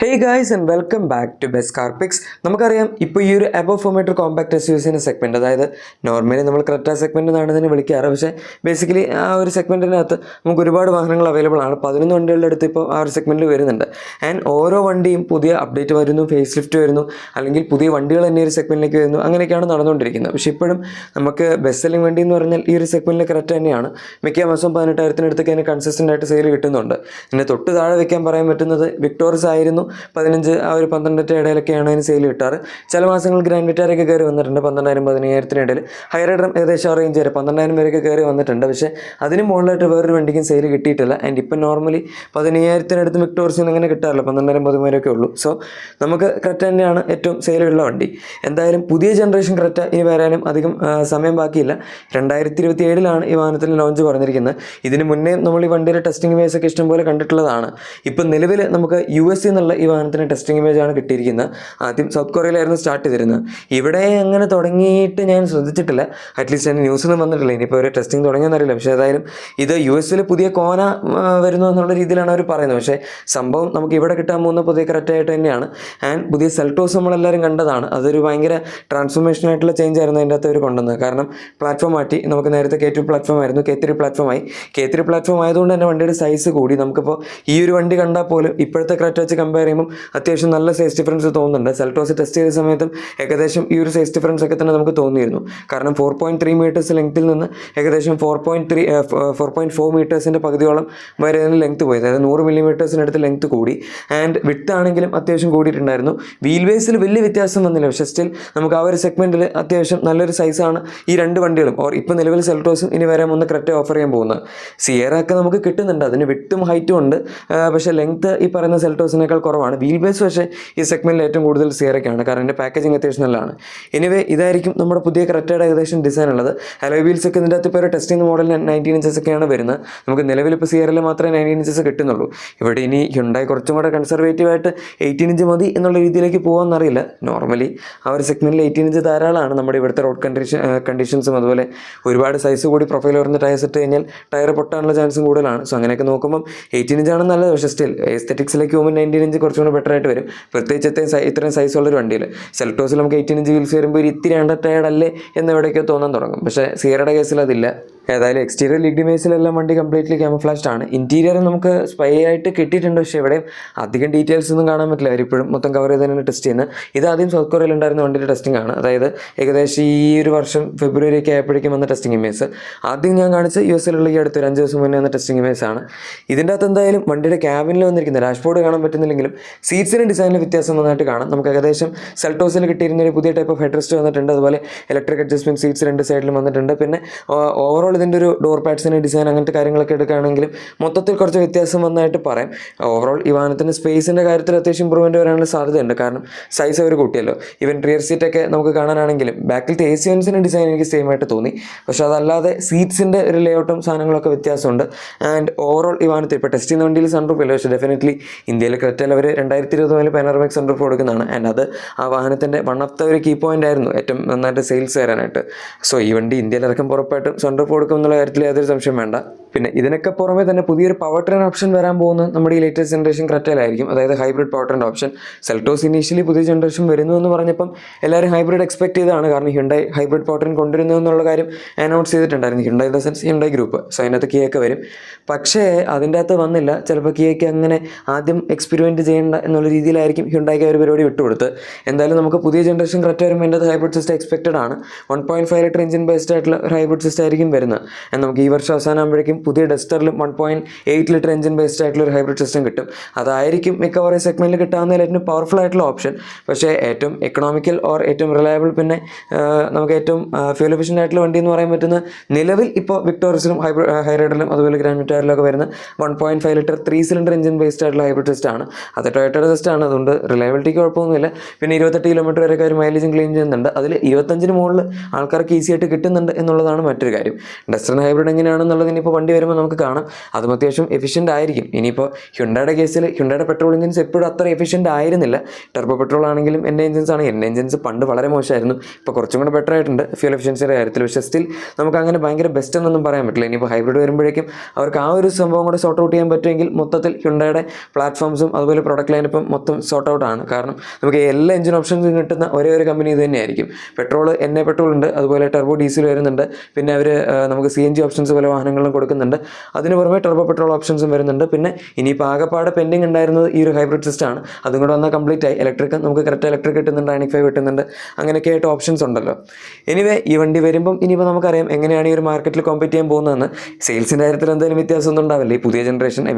Hey guys and welcome back to Best Car Picks. നമുക്കറിയാം ഇപ്പോൾ ഈ ഒരു above four metre compact S U വിൻ്റെ സെഗ്മെൻറ്റ്, അതായത് നോർമലി നമ്മൾ ക്രെറ്റ സെഗ്മെൻറ്റ് എന്നാണ് ഇതിനെ വിളിക്കാറ്. പക്ഷേ ബേസിക്കലി ആ ഒരു സെഗ്മെൻറ്റിനകത്ത് നമുക്ക് ഒരുപാട് വാഹനങ്ങൾ അവൈലബിൾ ആണ്. 11 വണ്ടികളുടെ അടുത്ത് ഇപ്പോൾ ആ ഒരു സെഗ്മെൻറ്റിൽ വരുന്നുണ്ട്. ആൻഡ് ഓരോ വണ്ടിയും പുതിയ അപ്ഡേറ്റ് വരുന്നു, ഫേസ് ലിഫ്റ്റ് വരുന്നു, അല്ലെങ്കിൽ പുതിയ വണ്ടികൾ തന്നെ ഒരു സെഗ്മെൻറ്റിലേക്ക് വരുന്നു. അങ്ങനെയൊക്കെയാണ് നടന്നുകൊണ്ടിരിക്കുന്നത്. പക്ഷേ ഇപ്പോഴും നമുക്ക് ബെസ്റ്റ് സെല്ലിംഗ് വണ്ടി എന്ന് പറഞ്ഞാൽ ഈ ഒരു സെഗ്മെൻറ്റിൽ ക്രെറ്റ തന്നെയാണ്. മിക്ക മാസവും 18,000 അതിന് കൺസിസ്റ്റൻ്റ് ആയിട്ട് സെയിൽ കിട്ടുന്നുണ്ട്. ഇതിന് തൊട്ട് താഴെ വെക്കാൻ പറയാൻ പറ്റുന്നത് വിക്ടോറിയസ് ആയിരുന്നു. 15 ആ ഒരു 12 ഇടയിലൊക്കെയാണ് അതിന് സെയിൽ കിട്ടാറ്. ചില മാസങ്ങൾ ഗ്രാൻഡ് വിറ്റാരൊക്കെ കയറി വന്നിട്ടുണ്ട് 12,000 15,000 ഇടയിൽ. ഹൈ റൈഡറും ഏകദേശം ആ റേഞ്ച് വരെ 12,000 വരെയൊക്കെ കയറി വന്നിട്ടുണ്ട്. പക്ഷേ അതിന് മുകളിലായിട്ട് വേറൊരു വണ്ടിക്കും സെയിൽ കിട്ടിയിട്ടില്ല. ആൻഡ് ഇപ്പം നോർമലി 15,000 വിക്ടോറിയസിന് അങ്ങനെ കിട്ടാറില്ല, 12,000 13,000 ഉള്ളൂ. സോ നമുക്ക് ക്രെറ്റ തന്നെയാണ് ഏറ്റവും സെയിലുള്ള വണ്ടി. എന്തായാലും പുതിയ ജനറേഷൻ ക്രെറ്റ ഇനി വരാനും അധികം സമയം ബാക്കിയില്ല. 2027 ഈ വാഹനത്തിൽ ലോഞ്ച് പറഞ്ഞിരിക്കുന്നത്. ഇതിന് മുന്നേ നമ്മൾ ഈ വണ്ടിയുടെ ടെസ്റ്റിംഗ് ഇമേജ് ഒക്കെ ഇഷ്ടംപോലെ കണ്ടിട്ടുള്ളതാണ്. ഇപ്പം നിലവിൽ നമുക്ക് US എന്നുള്ള ഈ വാഹനത്തിന് ടെസ്റ്റിംഗ് ഇമേജാണ് കിട്ടിയിരിക്കുന്നത്. ആദ്യം സൗത്ത് കൊറിയയിലായിരുന്നു സ്റ്റാർട്ട് ചെയ്തിരുന്നത്. ഇവിടെ അങ്ങനെ തുടങ്ങിയിട്ട് ഞാൻ ശ്രദ്ധിച്ചിട്ടില്ല, അറ്റ്ലീസ്റ്റ് അതിന് ന്യൂസൊന്നും വന്നിട്ടില്ല. ഇനിയിപ്പോൾ ഒരു ടെസ്റ്റിംഗ് തുടങ്ങിയെന്നറിയില്ല. പക്ഷേ ഏതായാലും ഇത് US പുതിയ കോന വരുന്നു എന്നുള്ള രീതിയിലാണ് അവർ പറയുന്നത്. പക്ഷേ സംഭവം നമുക്ക് ഇവിടെ കിട്ടാൻ പോകുന്ന പുതിയ ക്രെറ്റയായിട്ട് തന്നെയാണ്. ആൻഡ് പുതിയ സെൽട്ടോസ് നമ്മളെല്ലാവരും കണ്ടതാണ്. അതൊരു ഭയങ്കര ട്രാൻസ്ഫോർമേഷൻ ആയിട്ടുള്ള ചേഞ്ച് ആയിരുന്നു അതിൻ്റെ അകത്ത് അവർ കൊണ്ടുവന്നത്. കാരണം പ്ലാറ്റ്ഫോം മാറ്റി. നമുക്ക് നേരത്തെ K2 പ്ലാറ്റ്ഫോം ആയിരുന്നു, K3 പ്ലാറ്റ്ഫോമായി. K3 പ്ലാറ്റ്ഫോം ആയതുകൊണ്ട് തന്നെ വണ്ടിയുടെ സൈസ് കൂടി. നമുക്കിപ്പോൾ ഈ ഒരു വണ്ടി കണ്ടാൽ പോലും ഇപ്പോഴത്തെ ക്രെറ്റ വെച്ച് കമ്പയർ ചെയ്യുമ്പോൾ അത്യാവശ്യം നല്ല സൈസ് ഡിഫറൻസ് തോന്നുന്നുണ്ട്. സെൽട്ടോസ് ടെസ്റ്റ് ചെയ്ത സമയത്തും ഏകദേശം ഈ ഒരു സൈസ് ഡിഫറൻസ് ഒക്കെ തന്നെ നമുക്ക് തോന്നിയിരുന്നു. കാരണം 4.3 മീറ്റേഴ്സ് ലെങ്ത്തിൽ നിന്ന് ഏകദേശം 4.4 മീറ്റേഴ്സിൻ്റെ പകുതിയോളം വരെ ലെങ്ത്ത് പോയി. അതായത് 100 മില്ലിമീറ്റേഴ്സിനടുത്ത് ലെങ്ത്ത് കൂടി. ആൻഡ് വിഡ്ത്ത് ആണെങ്കിലും അത്യാവശ്യം കൂടിയിട്ടുണ്ടായിരുന്നു. വീൽ ബേസിൽ വലിയ വ്യത്യാസം വന്നില്ല. പക്ഷേ സ്റ്റിൽ നമുക്ക് ആ ഒരു സെഗ്മെൻറ്റിൽ അത്യാവശ്യം നല്ലൊരു സൈസാണ് ഈ രണ്ട് വണ്ടികളും. ഓർ ഇപ്പോൾ നിലവിൽ സെൽട്ടോസും ഇനി വരാൻ ഒന്ന് ക്രെറ്റ ഓഫർ ചെയ്യാൻ പോകുന്നത്. സിയേറ ഒക്കെ നമുക്ക് കിട്ടുന്നുണ്ട്, അതിന് വിഡ്ത്തും ഹൈറ്റും ഉണ്ട്. പക്ഷേ ലെങ്ത്ത് ഈ പറയുന്ന സെൽട്ടോസിനേക്കാൾ കുറവാണ്. വീൽ ബേസ് പക്ഷേ ഈ സെഗ്മെൻറ്റിൽ ഏറ്റവും കൂടുതൽ സിയേറയ്ക്കാണ്. കാരണം ഇതിൻ്റെ പാക്കേജിങ് അത്യാവശ്യം നല്ലതാണ്. എനിവേ ഇതായിരിക്കും നമ്മുടെ പുതിയ ക്രെറ്റയുടെ ഏകദേശം ഡിസൈൻ ഉള്ളത്. അലോയ് വീൽസ് ഒക്കെ ഇതിൻ്റെ അകത്ത് ഇപ്പോൾ ഒരു ടെസ്റ്റിംഗ് മോഡലിന് 19 ഇഞ്ചസ് ഒക്കെയാണ് വരുന്നത്. നമുക്ക് നിലവിൽ ഇപ്പോൾ സിയേറയിൽ മാത്രമേ 19 ഇഞ്ചസ് കിട്ടുന്നുള്ളൂ. ഇവിടെ ഇനി ഹ്യുണ്ടായി കുറച്ചും കൂടെ കൺസർവേറ്റീവായിട്ട് 18 ഇഞ്ച് മതി എന്നുള്ള രീതിയിലേക്ക് പോകാമെന്നറിയില്ല. നോർമലി ആ ഒരു സെഗ്മെൻറ്റിൽ 18 ഇഞ്ച് ധാരാളമാണ്. നമ്മുടെ ഇവിടുത്തെ റോഡ് കണ്ടീഷൻസും അതുപോലെ ഒരുപാട് സൈസ് കൂടി പ്രൊഫൈൽ വരുന്ന ടയർസ് ഇട്ട് കഴിഞ്ഞാൽ ടയർ പൊട്ടാനുള്ള ചാൻസും കൂടുതലാണ്. സോ അങ്ങനെയൊക്കെ നോക്കുമ്പം 18 ഇഞ്ചാണ് നല്ലത്. പക്ഷേ സ്റ്റിൽ എസ്തെറ്റിക്സിലേക്ക് പോകുമ്പോൾ 19 ഇഞ്ച് കുറച്ചും കൂടെ ബെറ്റർ ആയിട്ട് വരും. പ്രത്യേകിച്ച് ഇത്രയും സൈസുള്ളൊരു വണ്ടിയിൽ. സെൽട്ടോസിൽ നമുക്ക് 18 ഇഞ്ച് വീൽസ് വരുമ്പോൾ ഒരു ഇത്തിരി അണ്ടർ ടയർഡ് അല്ലേ എന്നെവിടേക്കോ തോന്നാൻ തുടങ്ങും. പക്ഷേ സിയേറയുടെ കേസിൽ അതില്ല. ഏതായാലും എക്സ്റ്റീരിയർ ലിഗ് മേസിലെല്ലാം വണ്ടി കംപ്ലീറ്റ്ലി ക്യാമഫ്ലാഷ്ഡ് ആണ്. ഇൻറ്റീരിയർ നമുക്ക് സ്പൈ ആയിട്ട് കിട്ടിയിട്ടുണ്ട്. പക്ഷേ ഇവിടെയും അധികം ഡീറ്റെയിൽസ് ഒന്നും കാണാൻ പറ്റില്ല. അവരിപ്പോഴും മൊത്തം കവർ ചെയ്ത് തന്നെ ടെസ്റ്റ് ചെയ്യുന്നത്. ഇത് ആദ്യം സൗത്ത് കൊറിയയിൽ ഉണ്ടായിരുന്ന വണ്ടിയുടെ ടെസ്റ്റിംഗ് ആണ്. അതായത് ഏകദേശം ഈ ഒരു വർഷം ഫെബ്രുവരി ഒക്കെ ആയപ്പോഴേക്കും വന്ന ടെസ്റ്റിംഗ് ഇമേജ്. ആദ്യം ഞാൻ കാണിച്ച US ഈ അടുത്ത് 5 ദിവസം മുന്നേ വന്ന ടെസ്റ്റിംഗ് ഇമേജ് ആണ്. ഇതിൻ്റെ അകത്ത് എന്തായാലും വണ്ടിയുടെ ക്യാബിനിൽ വന്നിരിക്കുന്ന ഡാഷ്ബോർഡ് കാണാൻ പറ്റുന്നില്ലെങ്കിലും സീറ്റ്സിൻ്റെ ഡിസൈനിൽ വ്യത്യാസം വന്നായിട്ട് കാണാം. നമുക്ക് ഏകദേശം സെൽട്ടോസിൽ കിട്ടിയിരുന്ന ഒരു പുതിയ ടൈപ്പ് ഓഫ് ഹെഡ്റെസ്റ്റ് വന്നിട്ടുണ്ട്. അതുപോലെ ഇലക്ട്രിക് അഡ്ജസ്റ്റ്മെൻറ്റ് സീറ്റ്സ് രണ്ട് സൈഡിലും വന്നിട്ടുണ്ട്. പിന്നെ ഓവറോൾ ഇതിൻ്റെ ഒരു ഡോർ പാഡ്സിൻ്റെ ഡിസൈൻ അങ്ങനത്തെ കാര്യങ്ങളൊക്കെ എടുക്കുകയാണെങ്കിലും മൊത്തത്തിൽ കുറച്ച് വ്യത്യാസം വന്നായിട്ട് പറയാം. ഓവറോൾ ഈ വാഹനത്തിൻ്റെ സ്പേസിൻ്റെ കാര്യത്തിൽ അത്യാവശ്യം ഇമ്പ്രൂവ്മെൻറ്റ് വരാനുള്ള സാധ്യതയുണ്ട്. കാരണം സൈസ് അവർ കൂട്ടിയല്ലോ. ഈവൻ റിയർ സീറ്റൊക്കെ നമുക്ക് കാണാനാണെങ്കിലും ബാക്കിലത്തെ AC വൻസിൻ്റെ ഡിസൈൻ എനിക്ക് സെയിം ആയിട്ട് തോന്നി. പക്ഷേ അതല്ലാതെ സീറ്റ്സിൻ്റെ ഒരു ലേഔട്ടും സാധനങ്ങളൊക്കെ വ്യത്യാസമുണ്ട്. ആൻഡ് ഓവറോൾ ഈ വാഹനത്തിൽ ഇപ്പോൾ ടെസ്റ്റ് ചെയ്യുന്ന വണ്ടിയിൽ സൺറൂഫ് ഇല്ല. പക്ഷേ ഡെഫിനറ്റ്ലി ഇന്ത്യയിലെ ക്രെറ്റയിൽ അവർ 2020 പാനോറമിക് സൺറൂഫ് കൊടുക്കുന്നതാണ്. ആൻഡ് അത് ആ വാഹനത്തിൻ്റെ വൺ ഓഫ് ദ ഒരു കീ പോയിൻ്റ് ആയിരുന്നു ഏറ്റവും നന്നായിട്ട് സെയിൽസ് വരാനായിട്ട്. സോ ഈ വണ്ടി ഇന്ത്യയിൽ ഇറക്കുമ്പോൾ ഉറപ്പായിട്ടും സൺറൂഫ് കൊടുക്കും എന്നുള്ള കാര്യത്തിൽ യാതൊരു സംശയം വേണ്ട. പിന്നെ ഇതിനൊക്കെ പുറമെ തന്നെ പുതിയൊരു പവർ ട്രെയിൻ ഓപ്ഷൻ വരാൻ പോകുന്നത് നമ്മുടെ ഈ ലേറ്റസ്റ്റ് ജനറേഷൻ ക്രെറ്റയിലായിരിക്കും. അതായത് hybrid power train option. Seltos initially പുതിയ ജനറേഷൻ വരുന്നു എന്ന് പറഞ്ഞപ്പം എല്ലാവരും ഹൈബ്രിഡ് എക്സ്പെക്ട് ചെയ്തതാണ്. കാരണം ഹ്യുണ്ടായി ഹൈബ്രിഡ് പവർ ട്രെയിൻ കൊണ്ടുവരുന്നു എന്നുള്ള കാര്യം അനൗൺസ് ചെയ്തിട്ടുണ്ടായിരുന്നു. Hyundai in the sense Hyundai group. So അതിനകത്ത് കിയൊക്കെ വരും. പക്ഷേ അതിൻ്റെ അകത്ത് വന്നില്ല. ചിലപ്പോൾ കിയൊക്കെ അങ്ങനെ ആദ്യം എക്സ്പെരിമെൻറ്റ് ചെയ്യേണ്ട എന്നുള്ള രീതിയിലായിരിക്കും ഹ്യുണ്ടായിക്ക് ഒരു പരിപാടി വിട്ടുകൊടുത്ത്. എന്തായാലും നമുക്ക് പുതിയ ജനറേഷൻ ക്രെറ്റ വരുമ്പോൾ എൻ്റെ ഹൈബ്രിഡ് സിസ്റ്റം എക്സ്പെക്റ്റഡ് ആണ്. 1.5 ലിറ്റർ എഞ്ചിൻ ബേസ്ഡ് ആയിട്ടുള്ള ഒരു ഹൈബ്രിഡ് സിസ്റ്റം ആയിരിക്കും വരുന്നത്. നമുക്ക് ഈ വർഷം അവസാനമാകുമ്പോഴേക്കും പുതിയ ഡസ്റ്ററിലും 1.8 ലിറ്റർ എഞ്ചിൻ ബേസ്ഡ് ആയിട്ടുള്ള ഒരു ഹൈബ്രിഡ് സിസ്റ്റം കിട്ടും. അതായിരിക്കും മിക്കവാറും സെഗ്മെൻറ്റിൽ കിട്ടാവുന്നതിൽ ഏറ്റവും പവർഫുൾ ആയിട്ടുള്ള ഓപ്ഷൻ. പക്ഷേ ഏറ്റവും എക്കണോമിക്കൽ ഓർ ഏറ്റവും റിലയബിൾ പിന്നെ നമുക്ക് ഏറ്റവും ഫ്യൂൽ എഫിഷ്യൻ്റ് ആയിട്ടുള്ള വണ്ടി എന്ന് പറയാൻ പറ്റുന്ന നിലവിൽ ഇപ്പോൾ വിക്ടോറിയസിലും ഹൈ റൈഡറിലും അതുപോലെ ഗ്രാൻഡ് വിറ്റാറിലൊക്കെ വരുന്ന 1.5 ലിറ്റർ 3 സിലിണ്ടർ എഞ്ചിൻ ബേസ്ഡ് ആയിട്ടുള്ള ഹൈബ്രിഡ് സിസ്റ്റമാണ്. അത് ടൊയോട്ടയുടെ സിസ്റ്റമാണ്. അതുകൊണ്ട് റിലയബിലിറ്റിക്ക് കുഴപ്പമൊന്നുമില്ല. പിന്നെ 28 കിലോമീറ്റർ വരെയൊക്കെ ഒരു മൈലേജും ക്ലെയിം ചെയ്യുന്നുണ്ട്. അതിൽ 25-ന് മുകളിൽ ആൾക്കാർക്ക് ഈസി ആയിട്ട് കിട്ടുന്നുണ്ട് എന്നുള്ളതാണ് മറ്റൊരു കാര്യം. ഡസ്റ്റർ ഹൈബ്രിഡ് എങ്ങനെയാണെന്നുള്ളത് ഇനിയിപ്പോൾ വണ്ടി വരുമ്പോൾ നമുക്ക് കാണാം. അതും അത്യാവശ്യം എഫിഷ്യൻ്റ് ആയിരിക്കും. ഇനിയിപ്പോൾ ഹ്യുണ്ടായുടെ കേസിൽ ഹ്യുണ്ടായുടെ പെട്രോൾ എഞ്ചിൻസ് എപ്പോഴും അത്ര എഫിഷ്യൻ്റ് ആയിരുന്നില്ല. ടർബോ പെട്രോൾ ആണെങ്കിലും എൻ്റെ എഞ്ചിൻസ് പണ്ട് വളരെ മോശമായിരുന്നു. ഇപ്പോൾ കുറച്ചും കൂടെ ബെറ്റർ ആയിട്ടുണ്ട് ഫ്യൂൽ എഫിഷ്യൻസിയുടെ കാര്യത്തിൽ. പക്ഷേ സ്റ്റിൽ നമുക്ക് അങ്ങനെ ഭയങ്കര ബെസ്റ്റ് എന്നൊന്നും പറയാൻ പറ്റില്ല. ഇനിയിപ്പോൾ ഹൈബ്രിഡ് വരുമ്പോഴേക്കും അവർക്ക് ആ ഒരു സംഭവം കൂടെ സോർട്ട് ഔട്ട് ചെയ്യാൻ പറ്റുമെങ്കിൽ മൊത്തത്തിൽ ഹ്യുണ്ടായുടെ പ്ലാറ്റ്ഫോംസും അതുപോലെ പ്രൊഡക്റ്റ് ലൈനപ്പം മൊത്തം സോർട്ട് ഔട്ട് ആണ്. കാരണം നമുക്ക് എല്ലാ എഞ്ചിൻ ഓപ്ഷൻസും കിട്ടുന്ന ഒരേ ഒരു കമ്പനി ഇത് തന്നെയായിരിക്കും. പെട്രോൾ പെട്രോൾ ഉണ്ട്, അതുപോലെ ടർബോ ഡീസൽ വരുന്നുണ്ട്, പിന്നെ അവർ നമുക്ക് CNG ഓപ്ഷൻസ് പല വാഹനങ്ങളിലും കൊടുക്കുന്നുണ്ട്. അതിന് പുറമെ ടർബോ പെട്രോൾ ഓപ്ഷൻസും വരുന്നുണ്ട്. പിന്നെ ഇനിയിപ്പോൾ ആകെപ്പാടെ പെൻഡിങ് ഉണ്ടായിരുന്നത് ഈ ഒരു ഹൈബ്രിഡ് സിസ്റ്റമാണ്. അതും കൂടെ വന്നാൽ കംപ്ലീറ്റ് ആയി. ഇലക്ട്രിക് നമുക്ക് കറക്റ്റ് ഇലക്ട്രിക് കിട്ടുന്നുണ്ട്, ഐനിക് 5 കിട്ടുന്നുണ്ട്, അങ്ങനെയൊക്കെ ആയിട്ട് ഓപ്ഷൻസ് ഉണ്ടല്ലോ. എനിവേ ഈ വണ്ടി വരുമ്പം ഇനിയിപ്പോൾ നമുക്കറിയാം എങ്ങനെയാണ് ഈ ഒരു മാർക്കറ്റിൽ കോമ്പീറ്റ് ചെയ്യാൻ പോകുന്നതെന്ന്. സെയിൽസിൻ്റെ കാര്യത്തിൽ എന്തായാലും വ്യത്യാസമൊന്നും ഉണ്ടാവില്ല. ഈ പുതിയ ജനറേഷൻ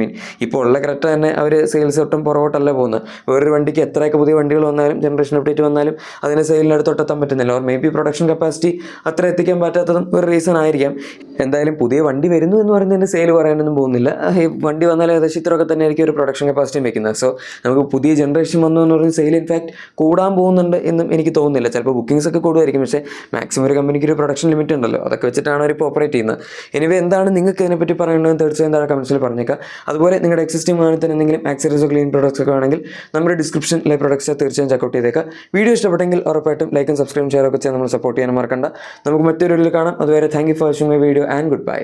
ഇപ്പോൾ ഉള്ള കറക്റ്റ് തന്നെ അവർ സെയിൽസ് ഒട്ടും പുറകോട്ടല്ല പോകുന്നത്. വേറൊരു വണ്ടിക്ക് എത്രയൊക്കെ പുതിയ വണ്ടികൾ വന്നാലും ജനറേഷൻ അപ്ഡേറ്റ് വന്നാലും അതിന് സെയിലിനടുത്ത് തൊട്ടെത്താൻ പറ്റുന്നില്ല. Or may be production capacity അത്ര എത്തിക്കാൻ പറ്റാത്തതും ഒരു റീസൺ ആയിരിക്കാം. എന്തായാലും പുതിയ വണ്ടി വരുന്നു എന്ന് പറയുന്നതിന് സെയിൽ പറയാനൊന്നും പോകുന്നില്ല. വണ്ടി വന്നാൽ ഏകദേശം ഇത്രയൊക്കെ തന്നെ ആയിരിക്കും ഒരു പ്രൊഡക്ഷൻ കപ്പാസിറ്റിയും വെക്കുന്നത്. സോ നമുക്ക് പുതിയ ജനറേഷൻ വന്നു എന്ന് പറയുന്നത് സെയിൽ ഇൻഫാക്ട് കൂടാൻ പോകുന്നുണ്ട് എന്നും എനിക്ക് തോന്നുന്നില്ല. ചിലപ്പോൾ ബുക്കിംഗ്സ് ഒക്കെ കൂടുമായിരിക്കും, പക്ഷേ മാക്സിമം ഒരു കമ്പനിക്ക് ഒരു പ്രൊഡക്ഷൻ ലിമിറ്റ് ഉണ്ടല്ലോ, അതൊക്കെ വെച്ചിട്ടാണ് അവർ ഇപ്പോൾ ഓപ്പറേറ്റ് ചെയ്യുന്നത്. എനിവേ എന്താണ് നിങ്ങൾക്ക് ഇതിനെപ്പറ്റി പറയേണ്ടതെന്ന് തീർച്ചയായും താഴെ കമൻസിൽ പറഞ്ഞേക്കാം. അതുപോലെ നിങ്ങളുടെ എക്സിസ്റ്റിംഗ് വാഹനത്തിന് എന്തെങ്കിലും ആക്സസറീസോ ക്ലീൻ പ്രോഡക്ട്സ് ഒക്കെ ആണെങ്കിൽ നമ്മുടെ ഡിസ്ക്രിപ്ഷനിലെ പ്രോഡക്ട്സ് തീർച്ചയായും ചെക്കൗട്ട് ചെയ്തേക്കാം. വീഡിയോ ഇഷ്ടപ്പെട്ടെങ്കിൽ ഉറപ്പായിട്ടും ലൈക്കും സബ്സ്ക്രൈബും ഷെയർ ഒക്കെ ചെയ്യാൻ നമ്മൾ സപ്പോർട്ട് ചെയ്യാൻ മറക്കണ്ട. നമുക്ക് മറ്റൊരു വീഡിയോയിൽ കാണാം. അതുവരെ thank you for watching my video and good bye.